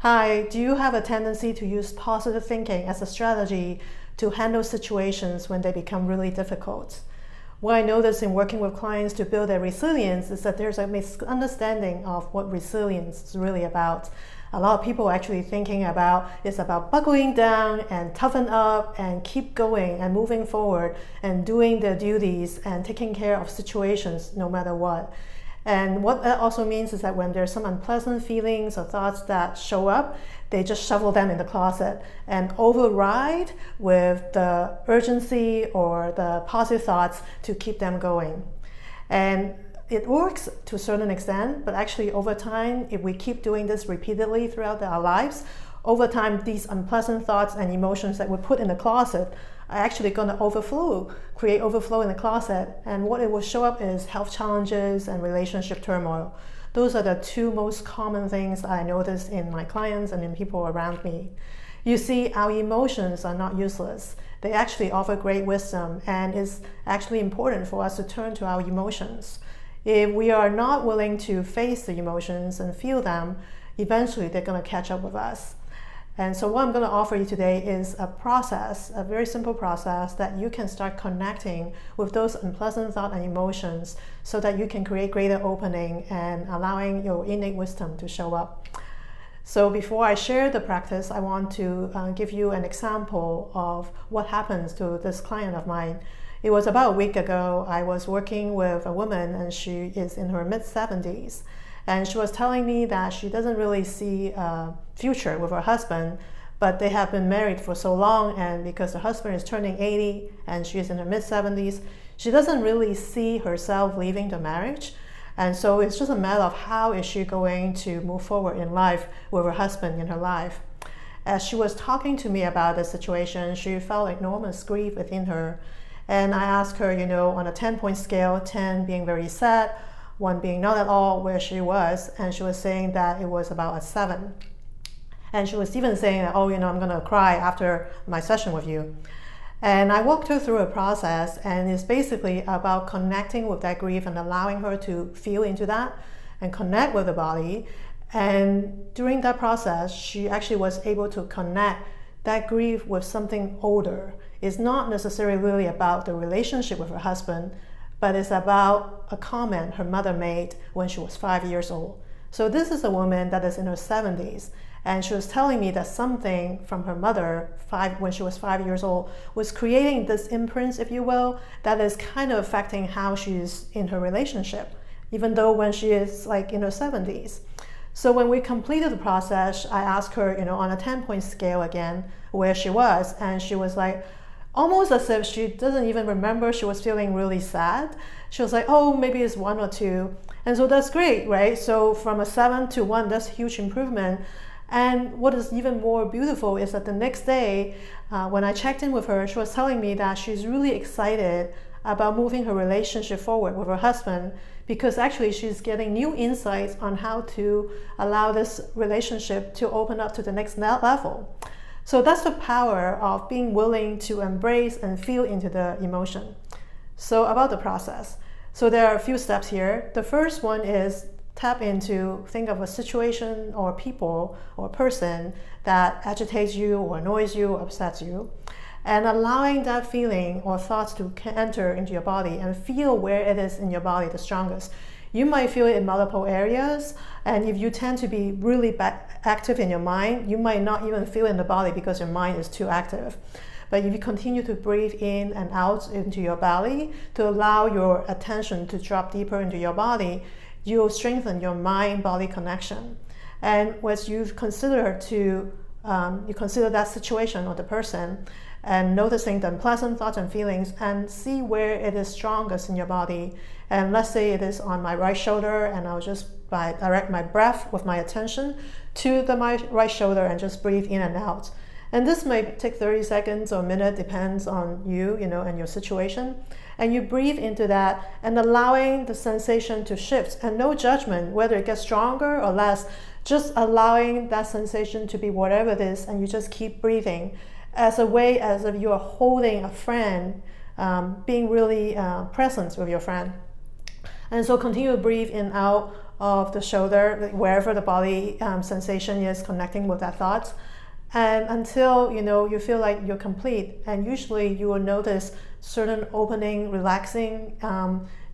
Hi, do you have a tendency to use positive thinking as a strategy to handle situations when they become really difficult? What I notice in working with clients to build their resilience is that there's a misunderstanding of what resilience is really about. A lot of people are actually thinking about it's about buckling down and toughen up and keep going and moving forward and doing their duties and taking care of situations no matter what. And what that also means is that when there's some unpleasant feelings or thoughts that show up, they just shovel them in the closet and override with the urgency or the positive thoughts to keep them going. And it works to a certain extent, but actually over time, if we keep doing this repeatedly throughout our lives, over time, these unpleasant thoughts and emotions that we put in the closet are actually going to create overflow in the closet. And what it will show up is health challenges and relationship turmoil. Those are the two most common things I notice in my clients and in people around me. You see, our emotions are not useless. They actually offer great wisdom, and it's actually important for us to turn to our emotions. If we are not willing to face the emotions and feel them, eventually they're going to catch up with us. And so what I'm going to offer you today is a process, a very simple process that you can start connecting with those unpleasant thoughts and emotions so that you can create greater opening and allowing your innate wisdom to show up. So before I share the practice, I want to give you an example of what happens to this client of mine. It was about a week ago. I was working with a woman and she is in her mid-70s. And she was telling me that she doesn't really see a future with her husband, but they have been married for so long, and because her husband is turning 80 and she is in her mid-70s, she doesn't really see herself leaving the marriage. And so it's just a matter of how is she going to move forward in life with her husband in her life. As she was talking to me about the situation, she felt enormous grief within her. And I asked her, on a 10-point scale, 10 being very sad, 1 being not at all where she was, and she was saying that it was about a 7. And she was even saying that, I'm going to cry after my session with you. And I walked her through a process, and it's basically about connecting with that grief and allowing her to feel into that and connect with the body. And during that process, she actually was able to connect that grief with something older. It's not necessarily really about the relationship with her husband, but it's about a comment her mother made when she was 5 years old. So this is a woman that is in her 70s, and she was telling me that something from her mother when she was 5 years old was creating this imprint, if you will, that is kind of affecting how she's in her relationship, even though when she is in her 70s. So when we completed the process, I asked her, on a 10-point scale again, where she was, and she was like, almost as if she doesn't even remember she was feeling really sad. She was like, maybe it's 1 or 2. And so that's great, right? So from a 7 to 1, that's a huge improvement. And what is even more beautiful is that the next day, when I checked in with her, she was telling me that she's really excited about moving her relationship forward with her husband, because actually she's getting new insights on how to allow this relationship to open up to the next level. So that's the power of being willing to embrace and feel into the emotion. So about the process. So there are a few steps here. The first one is think of a situation or people or person that agitates you or annoys you or upsets you, and allowing that feeling or thoughts to enter into your body and feel where it is in your body the strongest. You might feel it in multiple areas, and if you tend to be really active in your mind, you might not even feel in the body because your mind is too active. But if you continue to breathe in and out into your belly to allow your attention to drop deeper into your body, you'll strengthen your mind-body connection. And as you consider that situation or the person, and noticing the unpleasant thoughts and feelings, and see where it is strongest in your body. And let's say it is on my right shoulder, and I'll just direct my breath with my attention to my right shoulder and just breathe in and out. And this may take 30 seconds or a minute, depends on you, and your situation. And you breathe into that and allowing the sensation to shift, and no judgment whether it gets stronger or less, just allowing that sensation to be whatever it is, and you just keep breathing as a way as if you are holding a friend, being really present with your friend. And so continue to breathe in out of the shoulder, like wherever the body sensation is connecting with that thought. And until you feel like you're complete, and usually you will notice certain opening, relaxing,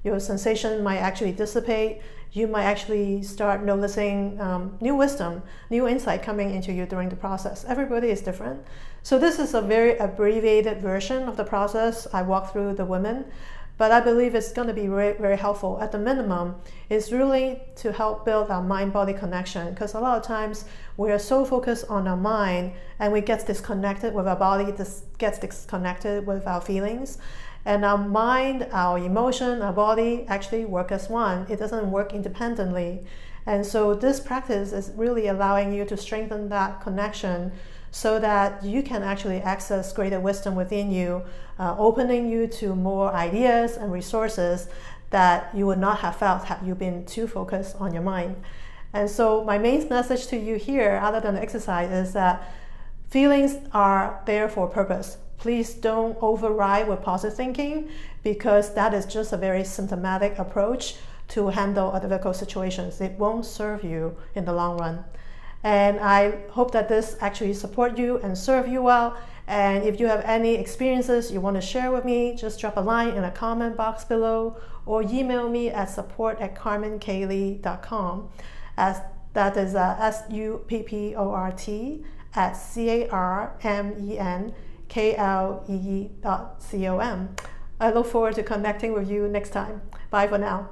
your sensation might actually dissipate. You might actually start noticing new wisdom, new insight coming into you during the process. Everybody is different. So this is a very abbreviated version of the process I walk through the women, but I believe it's going to be very, very helpful. At the minimum, it's really to help build our mind-body connection, because a lot of times we are so focused on our mind and we get disconnected with our body, this gets disconnected with our feelings. And our mind, our emotion, our body actually work as one. It doesn't work independently. And so this practice is really allowing you to strengthen that connection so that you can actually access greater wisdom within you, opening you to more ideas and resources that you would not have felt had you been too focused on your mind. And so my main message to you here, other than the exercise, is that feelings are there for a purpose. Please don't override with positive thinking, because that is just a very symptomatic approach to handle a difficult situations. It won't serve you in the long run. And I hope that this actually support you and serve you well. And if you have any experiences you want to share with me, just drop a line in a comment box below or email me at support@carmenklee.com. As that is support@carmenklee.com. I look forward to connecting with you next time. Bye for now.